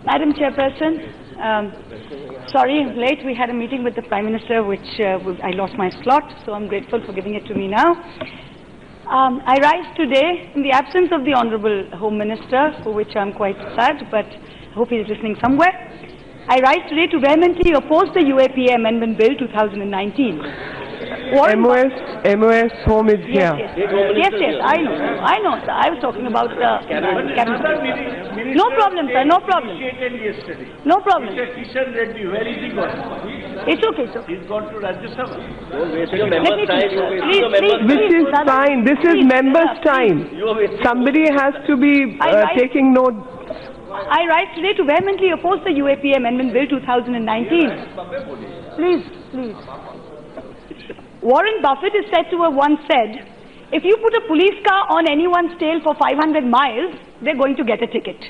Madam Chairperson, sorry I'm late. We had a meeting with the Prime Minister, which I lost my slot, so I'm grateful for giving it to me now. I rise today in the absence of the Honourable Home Minister, for which I'm quite sad, but I hope he's listening somewhere. I rise today to vehemently oppose the UAPA Amendment Bill 2019. MOS Home is here. Yes, I know, sir. I was talking about cabinet. No problem, sir, no problem. No problem. Kishan Reddy, where is he gone? It's okay, sir. He's gone to Rajya Sabha. This is fine. This is members' time. Somebody has to be taking note. I rise today to vehemently oppose the UAPA Amendment Bill 2019. Please. Warren Buffett is said to have once said, if you put a police car on anyone's tail for 500 miles, they're going to get a ticket.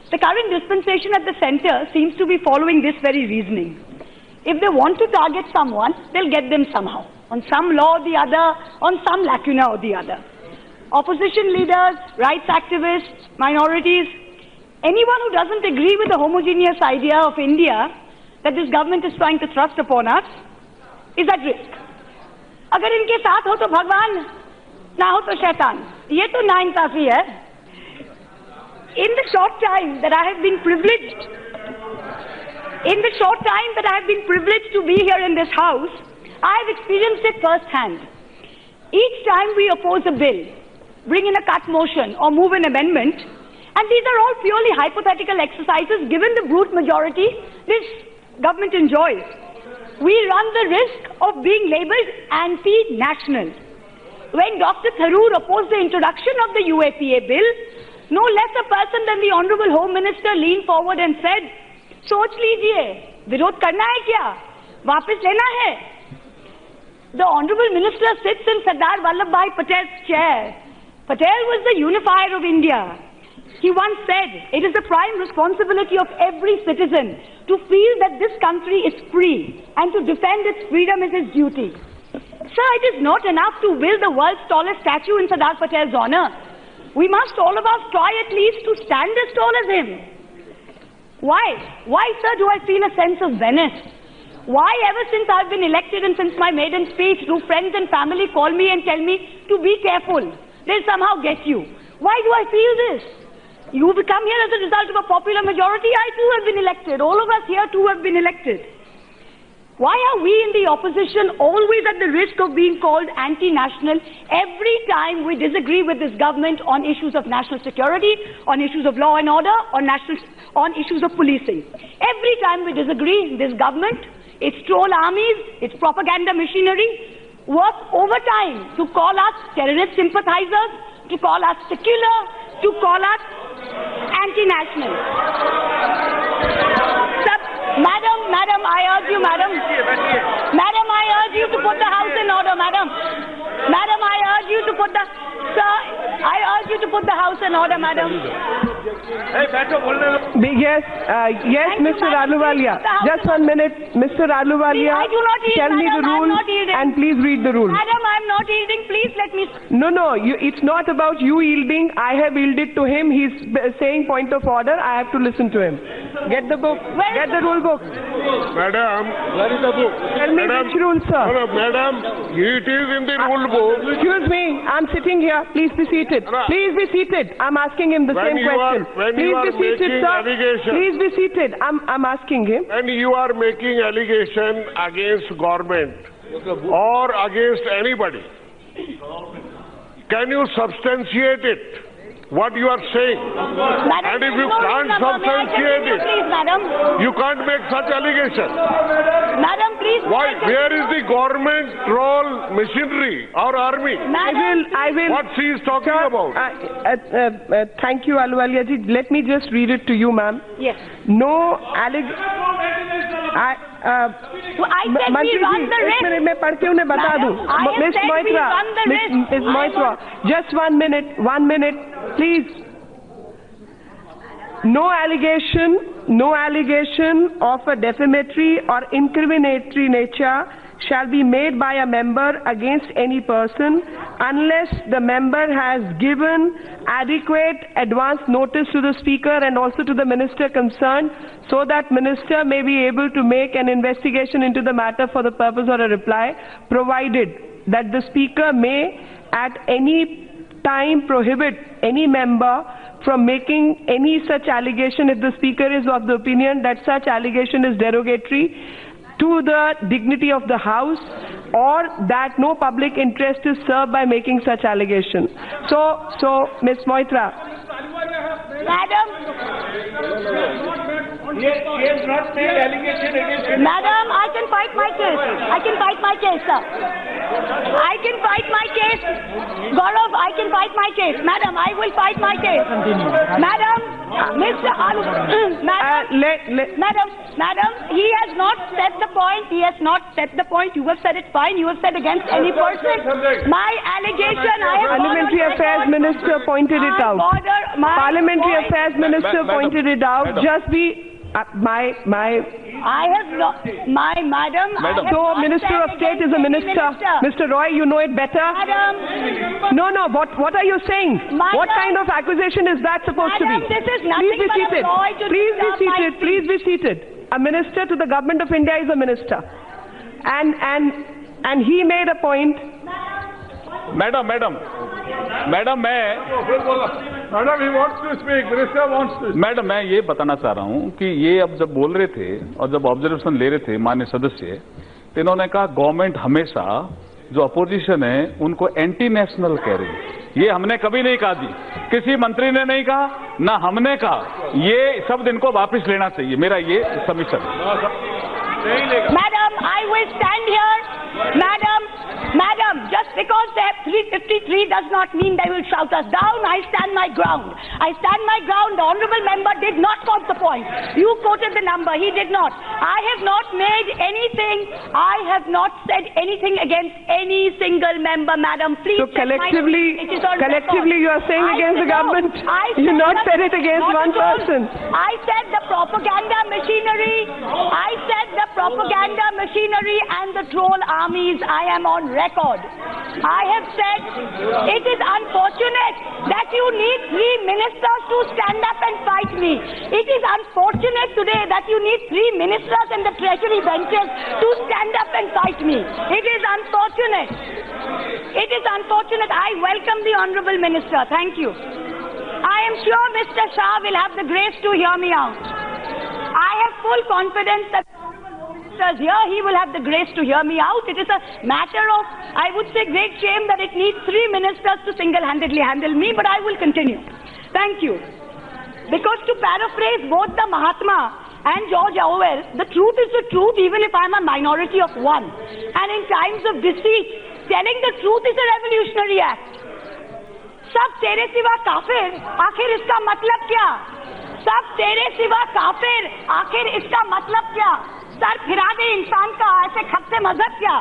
The current dispensation at the centre seems to be following this very reasoning. If they want to target someone, they'll get them somehow, on some law or the other, on some lacuna or the other. Opposition leaders, rights activists, minorities, anyone who doesn't agree with the homogeneous idea of India that this government is trying to thrust upon us is at risk. अगर इनके साथ हो तो भगवान, ना हो तो शैतान. ये तो नाइंसाफी है. In the short time that I have been privileged to be here in this house, I have experienced it firsthand. Each time we oppose a bill, bring in a cut motion or move an amendment, and these are all purely hypothetical exercises given the brute majority this government enjoys, we run the risk of being labelled anti-national. When Dr. Tharoor opposed the introduction of the UAPA bill, no less a person than the Honourable Home Minister leaned forward and said, सोच लीजिए, विरोध करना है क्या? वापस लेना है? The Honourable Minister sits in Sardar Vallabhbhai Patel's chair. Patel was the unifier of India. He once said, it is the prime responsibility of every citizen to feel that this country is free and to defend its freedom is his duty. Sir, it is not enough to build the world's tallest statue in Sardar Patel's honour. We must all of us try at least to stand as tall as him. Why, sir, do I feel a sense of menace? Why, ever since I've been elected and since my maiden speech, do friends and family call me and tell me to be careful? They'll somehow get you. Why do I feel this? You become here as a result of a popular majority. I too have been elected. All of us here too have been elected. Why are we in the opposition always at the risk of being called anti-national every time we disagree with this government on issues of national security, on issues of law and order, on issues of policing? Every time we disagree, this government, its troll armies, its propaganda machinery, work overtime to call us terrorist sympathizers, to call us secular, to call us anti-national. Madam, I urge you, madam. Madam, I urge you to put the house in order, madam. Madam, I urge you to put the... Sir, I urge you to put the house in order, madam. Yes, Mr. Ahluwalia. Just 1 minute. Mr. Ahluwalia, I do not yield, tell me the madam, rules and please read the rules. Madam, I am not yielding. Please let me... No, it's not about you yielding. I have yielded to him. He's saying point of order. I have to listen to him. Get the book. Get the rule book. Madam. Where is the book? Tell me which rule, sir. No, madam. It is in the rule book. Excuse me. I'm sitting here. Please be seated. Please be seated. I'm asking him the same question. Please be seated, sir. Please be seated. I'm asking him. When you are making allegation against government or against anybody, can you substantiate it? What you are saying? Madam, and if you can't substantiate it, please, madam. you can't make such allegation. Madam, please. Why? Where is the government troll machinery or army? I will. What she is talking about? Thank you, Ahluwalia ji. Let me just read it to you, ma'am. Yes. No मंत्री जी, मैं पढ़ के उन्हें बता दूं. Miss Moitra, just 1 minute, please. No allegation no allegation of a defamatory or incriminatory nature shall be made by a member against any person unless the member has given adequate advance notice to the speaker and also to the minister concerned, so that minister may be able to make an investigation into the matter for the purpose of a reply, provided that the speaker may at any time prohibit any member from making any such allegation if the speaker is of the opinion that such allegation is derogatory to the dignity of the House, or that no public interest is served by making such allegation. So, Ms. Moitra. Madam. He has not made allegation against him. Madam, I can fight my case. I can fight my case, sir. I can fight my case. Gaurav, I can fight my case. Madam, I will fight my case. Madam, Mr. Madam, he has not said the point. He has not said the point. You have said it fine. You have said against any person. My allegation, I have Parliamentary Affairs Minister pointed it out. Parliamentary Affairs Minister pointed it out. Just be my. I have not, madam. So, Minister of State is a minister. Mr. Roy, you know it better. Madam. No. What are you saying? Madam, what kind of accusation is that supposed to be? This is nothing but a ploy to Please be seated. A minister to the government of India is a minister, and he made a point. Madam, he wants to speak. Minister wants to speak. Madam, मैं ये बताना चाह रहा हूँ कि ये अब जब बोल रहे थे और जब ऑब्जर्वेशन ले रहे थे माननीय सदस्य, तो इन्होंने कहा गवर्नमेंट हमेशा जो अपोजिशन है उनको एंटी नेशनल कह रही है। ये हमने कभी नहीं कहा जी, किसी मंत्री ने नहीं कहा, ना हमने कहा। ये शब्द इनको वापस लेना चाहिए, मेरा ये सबमिशन है। Madam, I will stand here. Madam, just because they have 353 does not mean they will shout us down. I stand my ground. The honourable member did not quote the point. You quoted the number. He did not. I have not made anything. I have not said anything against any single member, madam. Please. So collectively you are saying against the government. You not said it against one person. I said the propaganda machinery. And the troll armies. I am on record. I have said it is unfortunate that you need 3 ministers to stand up and fight me. It is unfortunate today that you need 3 ministers and the treasury benches to stand up and fight me. It is unfortunate. I welcome the honourable minister. Thank you. I am sure Mr. Shah will have the grace to hear me out. I have full confidence that here he will have the grace to hear me out. It is a matter of, I would say, great shame that it needs 3 ministers to single-handedly handle me, but I will continue. Thank you. Because to paraphrase both the Mahatma and George Orwell, the truth is the truth even if I am a minority of one. And in times of deceit, telling the truth is a revolutionary act. सब तेरे सिवा काफिर, आखिर इसका मतलब क्या? सब तेरे सिवा काफिर, आखिर इसका मतलब क्या? सर फिरा दे इंसान का, ऐसे खप से मजहब क्या?